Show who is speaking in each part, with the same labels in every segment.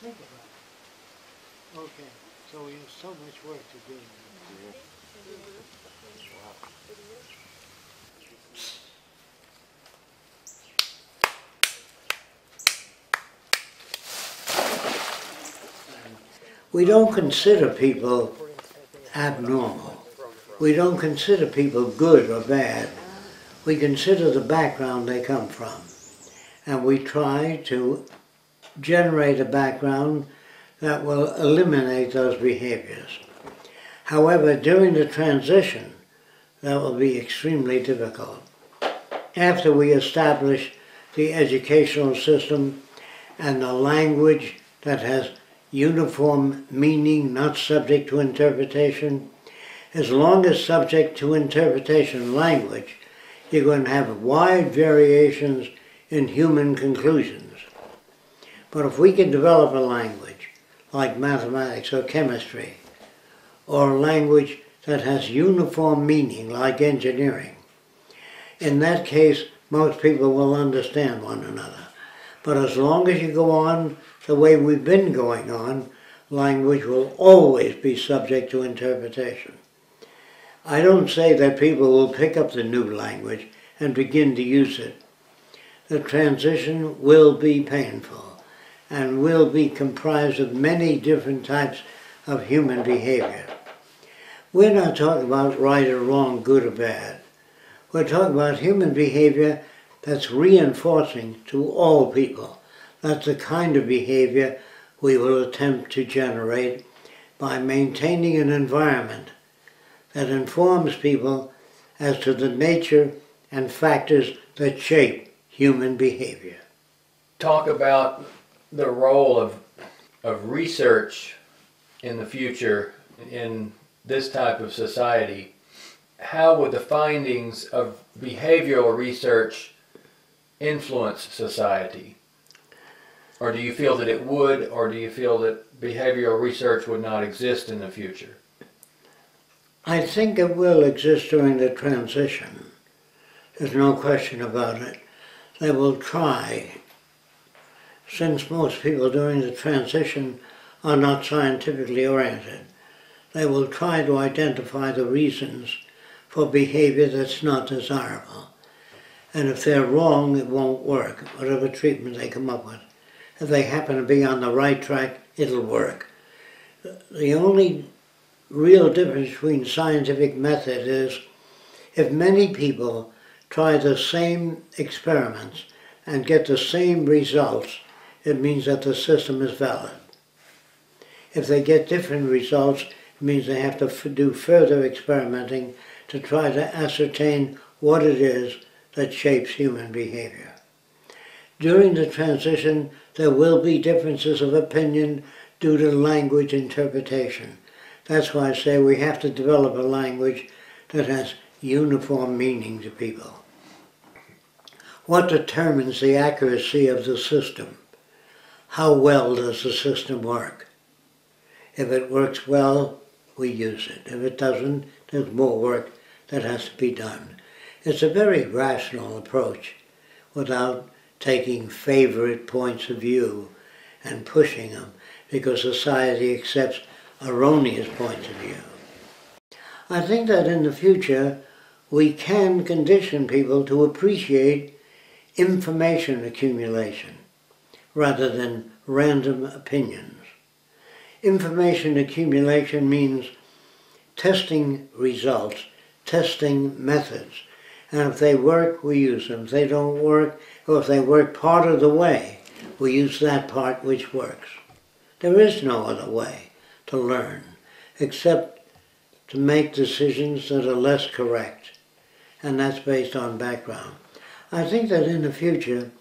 Speaker 1: Think about it. Okay, so we have so much work to do. We don't consider people abnormal. We don't consider people good or bad. We consider the background they come from. And we try to generate a background that will eliminate those behaviors. However, during the transition, that will be extremely difficult. After we establish the educational system and the language that has uniform meaning, not subject to interpretation, as long as subject to interpretation language, you're going to have wide variations in human conclusions. But if we can develop a language like mathematics or chemistry, or a language that has uniform meaning like engineering, in that case most people will understand one another. But as long as you go on the way we've been going on, language will always be subject to interpretation. I don't say that people will pick up the new language and begin to use it. The transition will be painful and will be comprised of many different types of human behavior. We're not talking about right or wrong, good or bad. We're talking about human behavior that's reinforcing to all people. That's the kind of behavior we will attempt to generate by maintaining an environment that informs people as to the nature and factors that shape human behavior.
Speaker 2: Talk about the role of research in the future in this type of society. How would the findings of behavioral research influence society? Or do you feel that it would, or do you feel that behavioral research would not exist in the future?
Speaker 1: I think it will exist during the transition. There's no question about it. They will try, since most people during the transition are not scientifically oriented, they will try to identify the reasons for behavior that's not desirable. And if they're wrong, it won't work, whatever treatment they come up with. If they happen to be on the right track, it'll work. The only real difference between scientific method is if many people try the same experiments and get the same results, it means that the system is valid. If they get different results, it means they have to do further experimenting to try to ascertain what it is that shapes human behavior. During the transition, there will be differences of opinion due to language interpretation. That's why I say we have to develop a language that has uniform meaning to people. What determines the accuracy of the system? How well does the system work? If it works well, we use it. If it doesn't, there's more work that has to be done. It's a very rational approach without taking favorite points of view and pushing them, because society accepts erroneous points of view. I think that in the future we can condition people to appreciate information accumulation rather than random opinions. Information accumulation means testing results, testing methods, and if they work, we use them. If they don't work, or if they work part of the way, we use that part which works. There is no other way to learn except to make decisions that are less correct, and that's based on background. I think that in the future,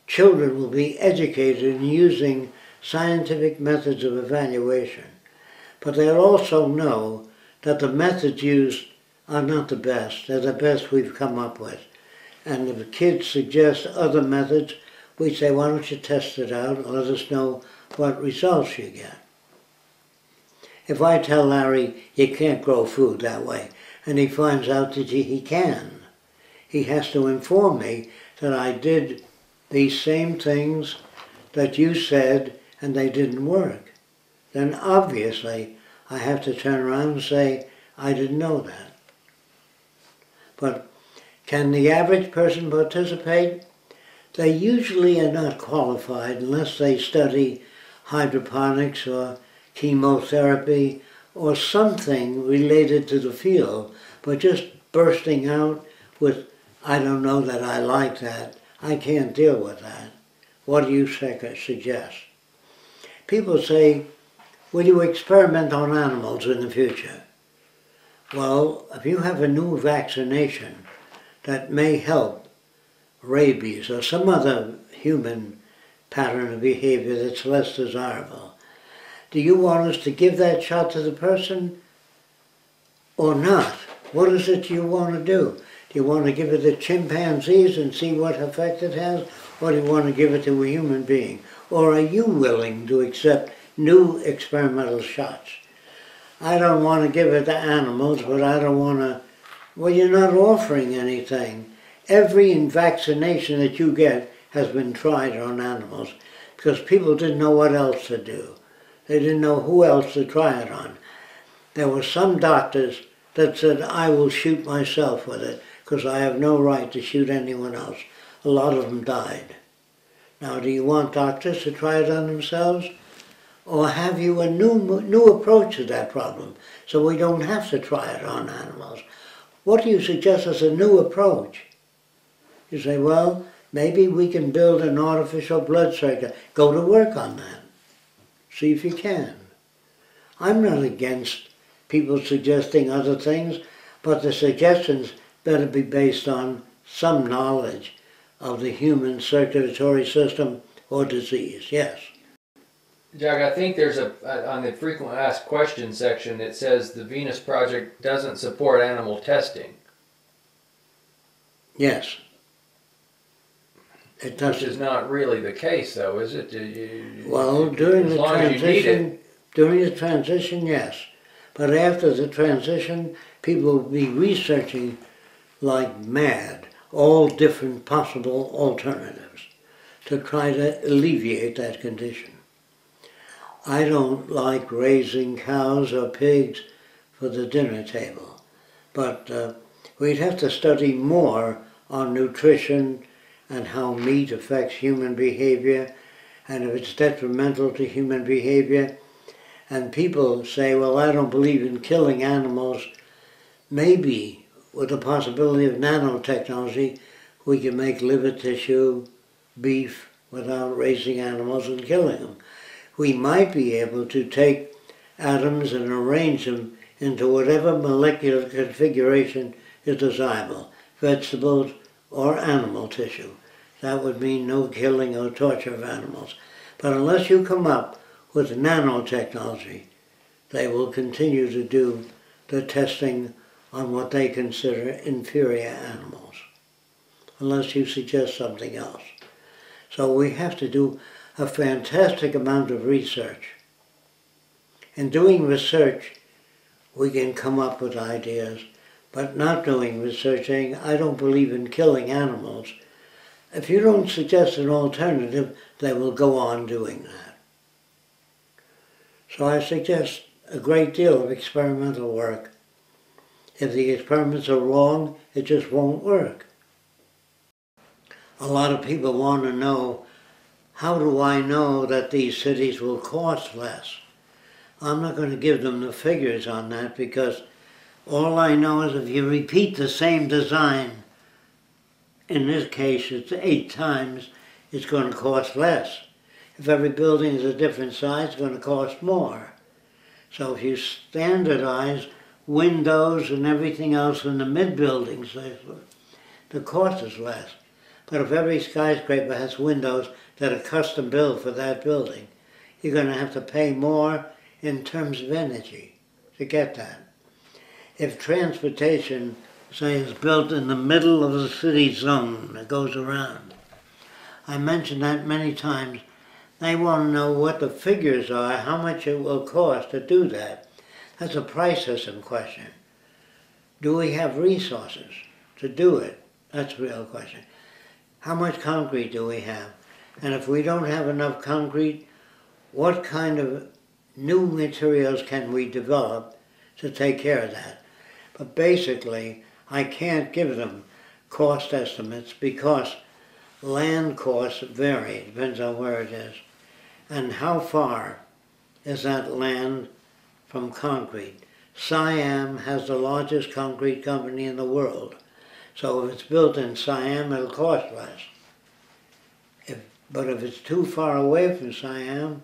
Speaker 1: children will be educated in using scientific methods of evaluation, but they'll also know that the methods used are not the best. They're the best we've come up with. And if the kids suggest other methods, we say, why don't you test it out and let us know what results you get. If I tell Larry, you can't grow food that way, and he finds out that he can, he has to inform me that I did these same things that you said, and they didn't work, then obviously I have to turn around and say, I didn't know that. But can the average person participate? They usually are not qualified unless they study hydroponics or chemotherapy or something related to the field, but just bursting out with, I don't know that I like that, I can't deal with that. What do you suggest? People say, will you experiment on animals in the future? Well, if you have a new vaccination that may help rabies or some other human pattern of behavior that's less desirable, do you want us to give that shot to the person or not? What is it you want to do? Do you want to give it to chimpanzees and see what effect it has? Or do you want to give it to a human being? Or are you willing to accept new experimental shots? I don't want to give it to animals, but I don't want to... Well, you're not offering anything. Every vaccination that you get has been tried on animals because people didn't know what else to do. They didn't know who else to try it on. There were some doctors that said, I will shoot myself with it because I have no right to shoot anyone else. A lot of them died. Now, do you want doctors to try it on themselves? Or have you a new approach to that problem so we don't have to try it on animals? What do you suggest as a new approach? You say, well, maybe we can build an artificial blood circuit. Go to work on that. See if you can. I'm not against people suggesting other things, but the suggestions better be based on some knowledge of the human circulatory system or disease, yes.
Speaker 2: Jacque, I think there's on the frequent asked questions section, it says the Venus Project doesn't support animal testing.
Speaker 1: Yes. It doesn't.
Speaker 2: Which is not really the case, though, is it?
Speaker 1: Well, during the transition, yes. But after the transition, people will be researching like mad all different possible alternatives to try to alleviate that condition. I don't like raising cows or pigs for the dinner table, but we'd have to study more on nutrition and how meat affects human behavior, and if it's detrimental to human behavior. And people say, well, I don't believe in killing animals. Maybe with the possibility of nanotechnology, we can make liver tissue, beef, without raising animals and killing them. We might be able to take atoms and arrange them into whatever molecular configuration is desirable, vegetables or animal tissue. That would mean no killing or torture of animals. But unless you come up with nanotechnology, they will continue to do the testing on what they consider inferior animals, unless you suggest something else. So we have to do a fantastic amount of research. In doing research, we can come up with ideas, but not doing research, saying, I don't believe in killing animals. If you don't suggest an alternative, they will go on doing that. So I suggest a great deal of experimental work. If the experiments are wrong, it just won't work. A lot of people want to know, how do I know that these cities will cost less? I'm not going to give them the figures on that because all I know is if you repeat the same design, in this case it's 8 times, it's going to cost less. If every building is a different size, it's going to cost more. So if you standardize windows and everything else in the mid-buildings, the cost is less. But if every skyscraper has windows that are custom built for that building, you're going to have to pay more in terms of energy to get that. If transportation, say, is built in the middle of the city zone that goes around, I mentioned that many times, they want to know what the figures are, how much it will cost to do that. That's a price system question. Do we have resources to do it? That's the real question. How much concrete do we have? And if we don't have enough concrete, what kind of new materials can we develop to take care of that. But basically, I can't give them cost estimates because land costs vary, depends on where it is. And how far is that land from concrete? Siam has the largest concrete company in the world. So if it's built in Siam, it'll cost less. But if it's too far away from Siam,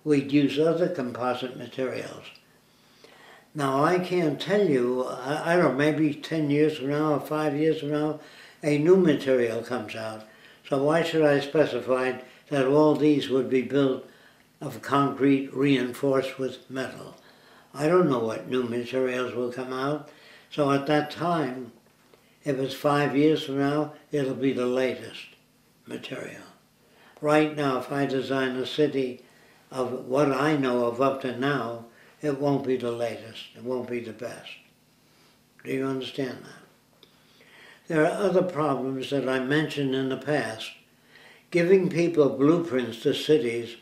Speaker 1: we'd use other composite materials. Now I can't tell you, I don't know, maybe 10 years from now or 5 years from now, a new material comes out. So why should I specify that all these would be built of concrete reinforced with metal? I don't know what new materials will come out. So at that time, if it's 5 years from now, it'll be the latest material. Right now, if I design a city of what I know of up to now, it won't be the latest, it won't be the best. Do you understand that? There are other problems that I mentioned in the past. Giving people blueprints to cities,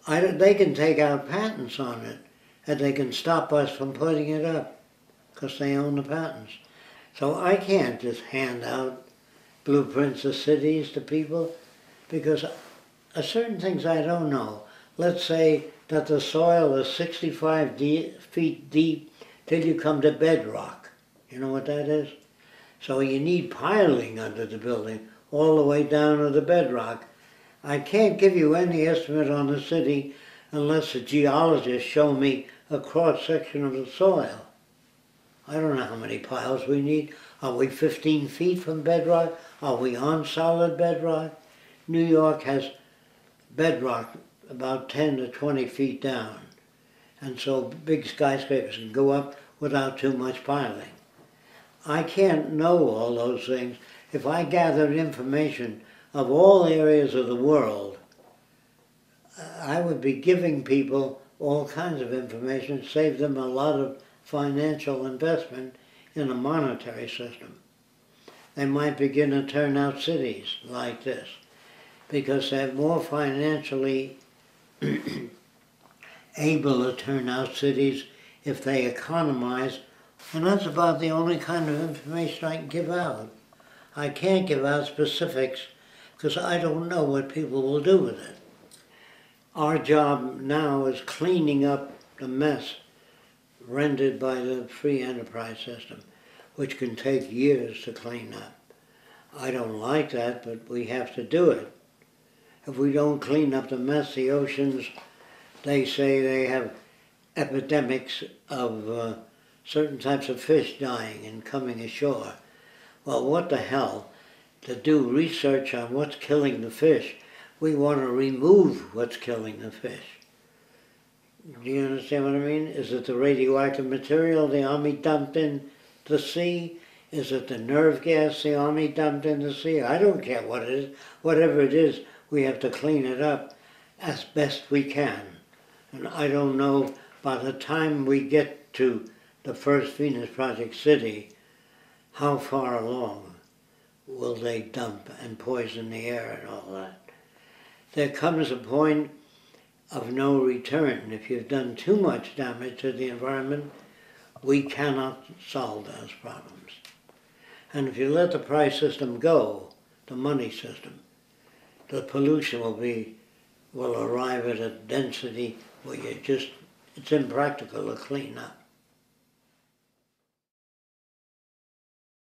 Speaker 1: they can take out patents on it, and they can stop us from putting it up, because they own the patents. So I can't just hand out blueprints of cities to people, because certain things I don't know. Let's say that the soil is 65 feet deep till you come to bedrock. You know what that is? So you need piling under the building all the way down to the bedrock. I can't give you any estimate on the city unless the geologists show me a cross-section of the soil. I don't know how many piles we need. Are we 15 feet from bedrock? Are we on solid bedrock? New York has bedrock about 10 to 20 feet down. And so big skyscrapers can go up without too much piling. I can't know all those things. If I gathered information of all areas of the world, I would be giving people all kinds of information, save them a lot of financial investment in a monetary system. They might begin to turn out cities like this because they're more financially able to turn out cities if they economize, and that's about the only kind of information I can give out. I can't give out specifics because I don't know what people will do with it. Our job now is cleaning up the mess rendered by the free enterprise system, which can take years to clean up. I don't like that, but we have to do it. If we don't clean up the mess, the oceans, they say they have epidemics of certain types of fish dying and coming ashore. Well, what the hell? To do research on what's killing the fish, we want to remove what's killing the fish. Do you understand what I mean? Is it the radioactive material the Army dumped in the sea? Is it the nerve gas the Army dumped in the sea? I don't care what it is. Whatever it is, we have to clean it up as best we can. And I don't know, by the time we get to the first Venus Project city, how far along will they dump and poison the air and all that. There comes a point of no return. If you've done too much damage to the environment, we cannot solve those problems. And if you let the price system go, the money system, the pollution will arrive at a density where it's impractical to clean up.